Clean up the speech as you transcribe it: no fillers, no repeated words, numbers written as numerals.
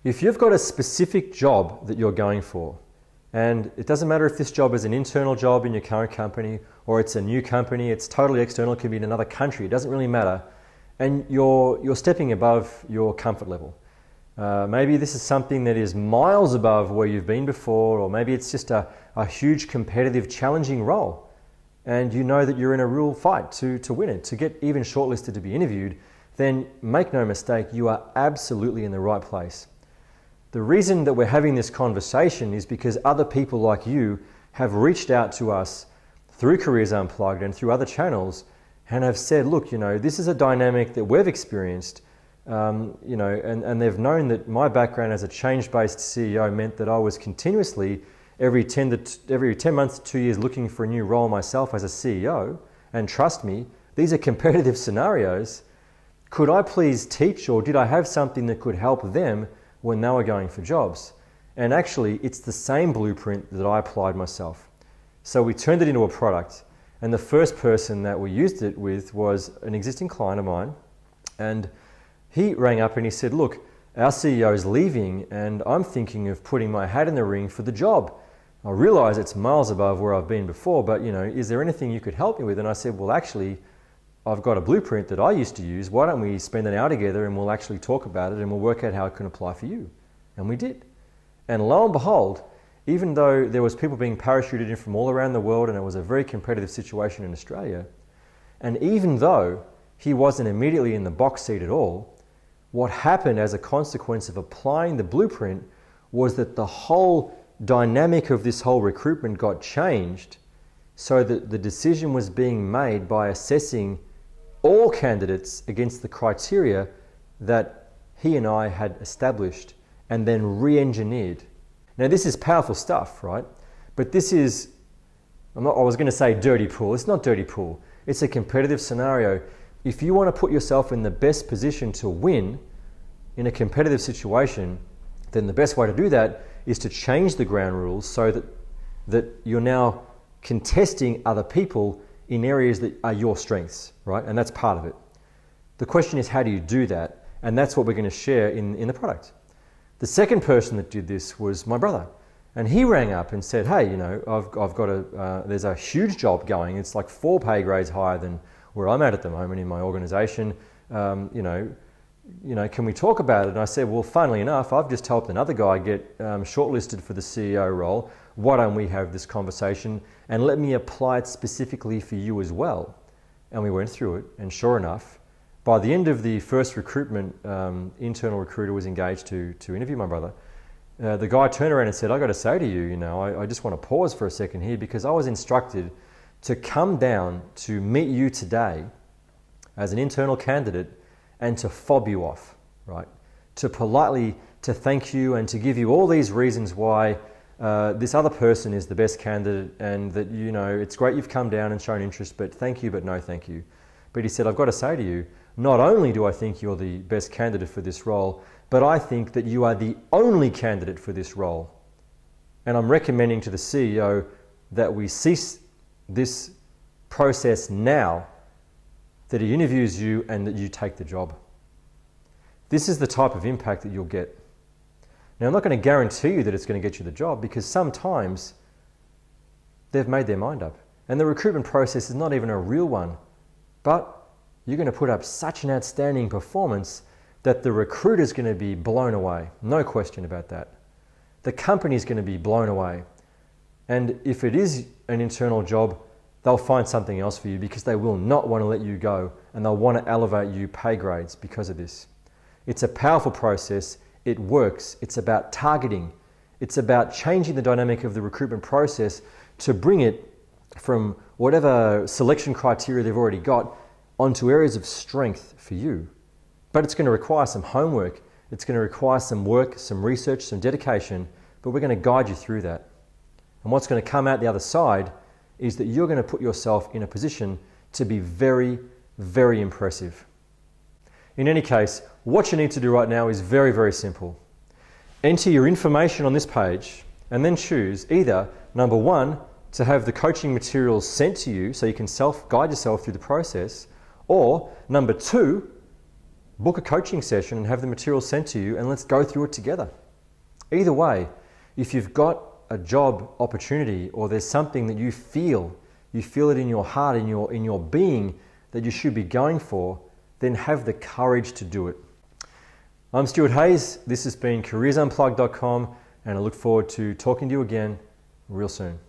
If you've got a specific job that you're going for, and it doesn't matter if this job is an internal job in your current company or it's a new company, it's totally external, it could be in another country, it doesn't really matter, and you're stepping above your comfort level. Maybe this is something that is miles above where you've been before, or maybe it's just a huge competitive, challenging role, and you know that you're in a real fight to win it, to get even shortlisted to be interviewed, then make no mistake, you are absolutely in the right place. The reason that we're having this conversation is because other people like you have reached out to us through Careers Unplugged and through other channels and have said, look, this is a dynamic that we've experienced, and they've known that my background as a change-based CEO meant that I was continuously every 10 months to 2 years looking for a new role myself as a CEO. And trust me, these are competitive scenarios. Could I please teach, or did I have something that could help them when they were going for jobs? And actually, it's the same blueprint that I applied myself. So we turned it into a product, and the first person that we used it with was an existing client of mine, and he rang up and he said, look, our CEO is leaving and I'm thinking of putting my hat in the ring for the job. I realize it's miles above where I've been before, but is there anything you could help me with? And I said, well, actually, I've got a blueprint that I used to use. Why don't we spend an hour together and we'll actually talk about it and we'll work out how it can apply for you. And we did. And lo and behold, even though there was people being parachuted in from all around the world and it was a very competitive situation in Australia, and even though he wasn't immediately in the box seat at all, what happened as a consequence of applying the blueprint was that the whole dynamic of this whole recruitment got changed so that the decision was being made by assessing all candidates against the criteria that he and I had established and then re-engineered. Now this is powerful stuff, right? But this is, I was going to say dirty pool. It's not dirty pool. It's a competitive scenario. If you want to put yourself in the best position to win in a competitive situation, then the best way to do that is to change the ground rules so that you're now contesting other people in areas that are your strengths, right? And that's part of it. The question is, how do you do that? And that's what we're going to share in the product. The second person that did this was my brother. And he rang up and said, hey, I've got there's a huge job going. It's like 4 pay grades higher than where I'm at the moment in my organization. Can we talk about it? And I said, well, funnily enough, I've just helped another guy get shortlisted for the CEO role. Why don't we have this conversation and let me apply it specifically for you as well? And we went through it, and sure enough, by the end of the first recruitment, internal recruiter was engaged to interview my brother. The guy turned around and said, I got to say to you, I just want to pause for a second here because I was instructed to come down to meet you today as an internal candidate and to fob you off, right? To politely, to thank you and to give you all these reasons why this other person is the best candidate and that, it's great you've come down and shown interest, but thank you, but no thank you. But he said, I've got to say to you, not only do I think you're the best candidate for this role, but I think that you are the only candidate for this role. And I'm recommending to the CEO that we cease this process now, that he interviews you and that you take the job. This is the type of impact that you'll get. Now, I'm not going to guarantee you that it's going to get you the job because sometimes they've made their mind up. And the recruitment process is not even a real one. But you're going to put up such an outstanding performance that the recruiter's going to be blown away. No question about that. The company's going to be blown away. And if it is an internal job, they'll find something else for you because they will not want to let you go and they'll want to elevate you pay grades because of this. It's a powerful process. It works. It's about targeting. It's about changing the dynamic of the recruitment process to bring it from whatever selection criteria they've already got onto areas of strength for you. But it's going to require some homework. It's going to require some work, some research, some dedication, but we're going to guide you through that. And what's going to come out the other side is that you're going to put yourself in a position to be very, very impressive. In any case, what you need to do right now is very, very simple. Enter your information on this page and then choose either, number 1, to have the coaching materials sent to you so you can self-guide yourself through the process, or number 2, book a coaching session and have the material sent to you, and let's go through it together. Either way, if you've got a job opportunity or there's something that you feel it in your heart, in your being, that you should be going for, then have the courage to do it. I'm Stuart Hayes. This has been careersunplugged.com, and I look forward to talking to you again real soon.